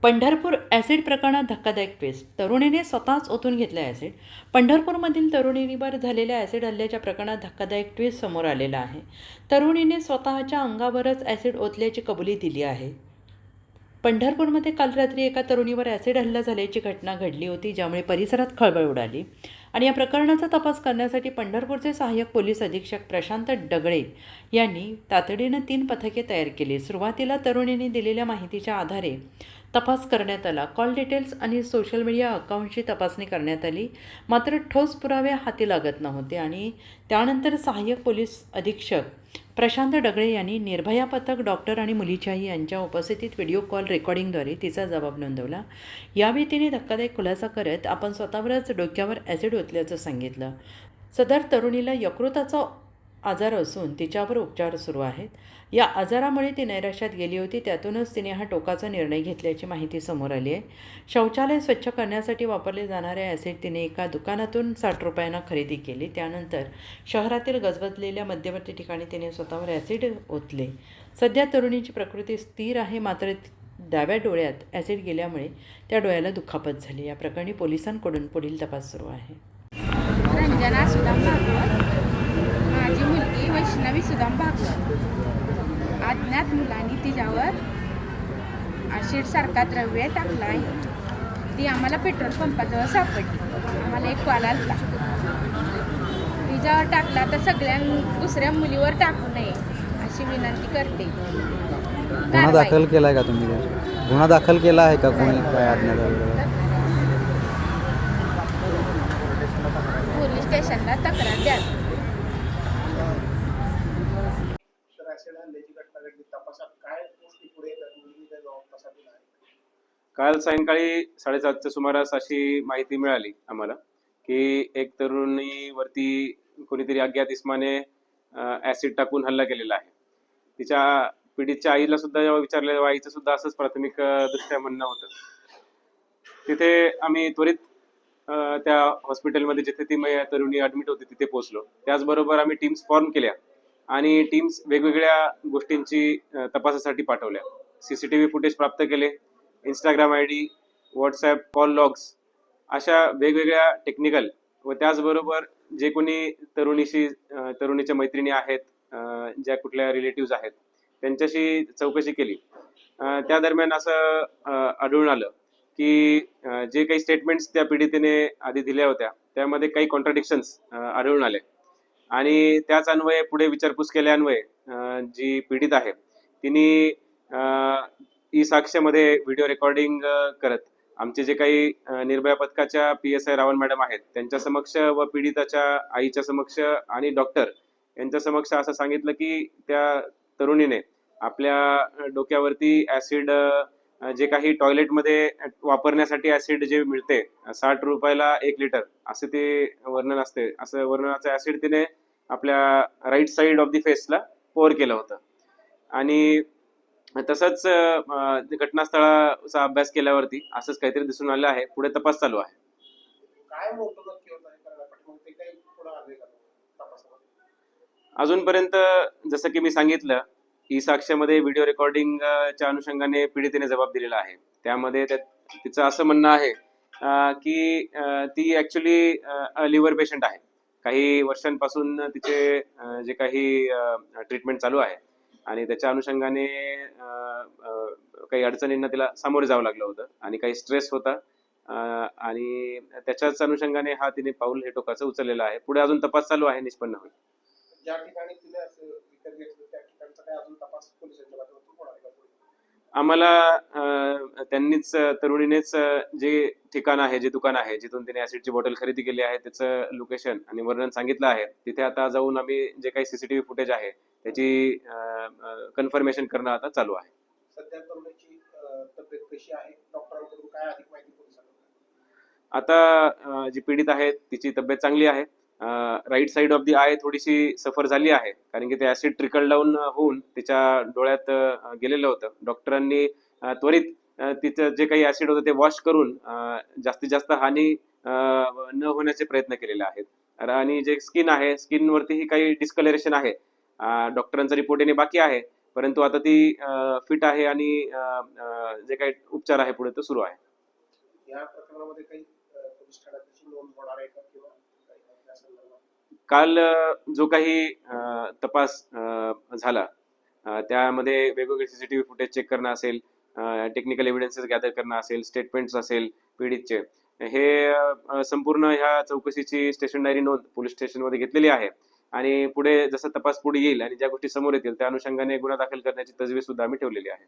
Pandharpur acid प्रकरणात धक्कादायक twist. तरुणीने स्वतःच ओतून घेतला ॲसिड. पंढरपूरमधील तरुणीवर झालेल्या ॲसिड हल्ल्याच्या प्रकरणात धक्कादायक ट्विस्ट समोर आलेला आहे. तरुणीने स्वतःच्या अंगावरच ॲसिड ओतल्याची कबुली दिली आहे. पंढरपूरमध्ये काल रात्री एका तरुणीवर ॲसिड हल्ला झाल्याची घटना घडली होती, ज्यामुळे परिसरात खळबळ उडाली. आणि या प्रकरणाचा तपास करण्यासाठी पंढरपूरचे सहाय्यक पोलीस अधीक्षक प्रशांत डगळे यांनी तातडीनं 3 पथके तयार केली. सुरुवातीला तरुणीने दिलेल्या माहितीच्या आधारे तपास करण्यात आला. कॉल डिटेल्स आणि सोशल मीडिया अकाउंटची तपासणी करण्यात आली, मात्र ठोस पुरावे हाती लागत नव्हते. आणि त्यानंतर सहाय्यक पोलीस अधीक्षक प्रशांत डगळे यांनी निर्भया पथक, डॉक्टर आणि मुलीची आई यांच्या उपस्थितीत व्हिडिओ कॉल रेकॉर्डिंगद्वारे तिचा जबाब नोंदवला. यावेळी तिने धक्कादायक खुलासा करत आपण स्वतःवरच डोक्यावर ॲसिड ओतल्याचं सांगितलं. सदर तरुणीला यकृताचा आजार असून तिच्यावर उपचार सुरू आहेत. या आजारामुळे ती नैराश्यात गेली होती, त्यातूनच तिने हा टोकाचा निर्णय घेतल्याची माहिती समोर आली आहे. शौचालय स्वच्छ करण्यासाठी वापरले जाणारे ॲसिड तिने एका दुकानातून 60 रुपयांना खरेदी केली. त्यानंतर शहरातील गजबजलेल्या मध्यवर्ती ठिकाणी तिने स्वतःवर ॲसिड ओतले. सध्या तरुणीची प्रकृती स्थिर आहे, मात्र डाव्या डोळ्यात ॲसिड गेल्यामुळे त्या डोळ्याला दुखापत झाली. या प्रकरणी पोलिसांकडून पुढील तपास सुरू आहे. रंजना सुदाम भागवत, माझी मुलगी वैष्णवी सुदाम भागवत. अज्ञात मुलांनी तिच्यावर ॲसिडसारखा द्रव्य टाकला आहे. ती आम्हाला पेट्रोल पंपाजवळ सापडली. आम्हाला एक कॉल आला. तिच्यावर टाकला तर दुसऱ्या मुलीवर टाकू नये अशी विनंती करते. गुन्हा दाखल केला आहे का तुम्ही? गुन्हा दाखल केला आहे का कोणी? काय अज्ञात पोलीस स्टेशनला तक्रार द्यावी. काल सायंकाळी 7:30च्या सुमारास अशी माहिती मिळाली आम्हाला की एक तरुणीवरती कोणीतरी अज्ञात इस्माने ऍसिड टाकून हल्ला केलेला आहे. तिच्या पीडितच्या आईला सुद्धा जेव्हा विचारलं तेव्हा आईचं सुद्धा असंच प्राथमिक दृष्ट्या म्हणणं होतं. तिथे आम्ही त्वरित त्या हॉस्पिटलमध्ये जिथे ती तरुणी ऍडमिट होती तिथे पोहोचलो. त्याचबरोबर आम्ही टीम्स फॉर्म केल्या आणि टीम्स वेगवेगळ्या गोष्टींची तपासासाठी पाठवल्या. CCTV फुटेज प्राप्त केले, Instagram ID, WhatsApp call logs अशा वेगवेगळ्या टेक्निकल व त्याचबरोबर जे कोणी तरुणीच्या मैत्रिणी आहेत, ज्या कुठल्या रिलेटिव्ह आहेत त्यांच्याशी चौकशी केली. त्या दरम्यान असं आढळून आलं की जे काही स्टेटमेंट्स त्या पीडितेने आधी दिल्या होत्या त्यामध्ये काही कॉन्ट्राडिक्शन्स आढळून आले आणि त्याच अन्वये पुढे विचारपूस केल्यान्वये जी पीडित आहे तिने ई साक्ष्यामध्ये व्हिडिओ रेकॉर्डिंग करत आमचे जे काही निर्भया पथकाच्या PSI रावण मॅडम आहेत त्यांच्या समक्ष व पीडिताच्या आईच्या समक्ष आणि डॉक्टर यांच्या समक्ष असं सांगितलं की त्या तरुणीने आपल्या डोक्यावरती ऍसिड जे काही टॉयलेटमध्ये वापरण्यासाठी ऍसिड जे मिळते 60 रुपयाला 1 लिटर असे ते वर्णन असते, असं वर्णनाचं ऍसिड तिने आपल्या राईट साईड ऑफ द फेसला पोर केलं होतं. आणि तसंच घटनास्थळाचा अभ्यास केल्यावरती असंच काहीतरी दिसून आलं आहे. पुढे तपास चालू आहे. अजूनपर्यंत जसं की मी सांगितलं, ई साक्ष्यामध्ये व्हिडिओ रेकॉर्डिंगच्या अनुषंगाने पीडितेने जबाब दिलेला आहे. त्यामध्ये तिचं असं म्हणणं आहे की ती ऍक्च्युली लिव्हर पेशंट आहे. काही वर्षांपासून तिचे जे काही ट्रीटमेंट चालू आहे आणि त्याच्या अनुषंगाने काही अडचणींना तिला सामोरे जावं लागलं होतं आणि काही स्ट्रेस होता आणि त्याच्याच अनुषंगाने हा तिने पाऊल हे टोकाचं उचललेलं आहे. पुढे अजून तपास चालू आहे, निष्पन्न होईल. ज्या ठिकाणी तिने असं विकत घेतलं त्या ठिकाणचा काय अजून तपास पोलिसांच्या माध्यमातून होणार आहे का? आम्हाला त्यांनीच तरुणीनेच जे ठिकाण आहे, जे दुकान आहे जिथून तिने ऍसिडची बॉटल खरेदी केली आहे त्याचं लोकेशन आणि वर्णन सांगितलं आहे. तिथे आता जाऊन आम्ही जे काही CCTV फुटेज आहे त्याची कन्फर्मेशन करणं आता चालू आहे. सध्या तरुणीची तब्येत कशी आहे? डॉक्टरांकडून काय अधिक माहिती पोलिसांना? आता जी पीडित आहे तिची तब्येत चांगली आहे. Right side of the eye थोडीशी सफर झाली आहे कारण की ते ऍसिड ट्रिकल डाऊन होऊन तिच्या डोळ्यात गेलेलं होतं. डॉक्टरांनी त्वरित तिचं जे काही ऍसिड होतं ते वॉश करून जास्तीत जास्त हानी न होण्याचे प्रयत्न केलेले आहेत. आणि जे स्किन आहे, स्किनवरतीही काही डिस्कलरेशन आहे. डॉक्टरांचा रिपोर्ट येणे बाकी आहे परंतु आता ती फिट आहे आणि जे काही उपचार आहे पुढे तो सुरू आहे. या प्रकरणामध्ये काही पोलीस ठाण्यात त्याची नोंद होणार आहे का किंवा काही त्या संदर्भात? काल जो काही तपास झाला त्यामध्ये वेगवेगळे सीसीटीव्ही फुटेज चेक करणं असेल, टेक्निकल एव्हिडन्सेस गॅदर करणं असेल, स्टेटमेंट्स असेल पीडितचे, हे संपूर्ण ह्या चौकशीची स्टेशन डायरी नोंद पोलीस स्टेशनमध्ये घेतलेली आहे आणि पुढे जसा तपास पुढे येईल आणि ज्या गोष्टी समोर येतील त्या अनुषंगाने गुन्हा दाखल करण्याची तजवीज सुद्धा आम्ही ठेवलेली आहे.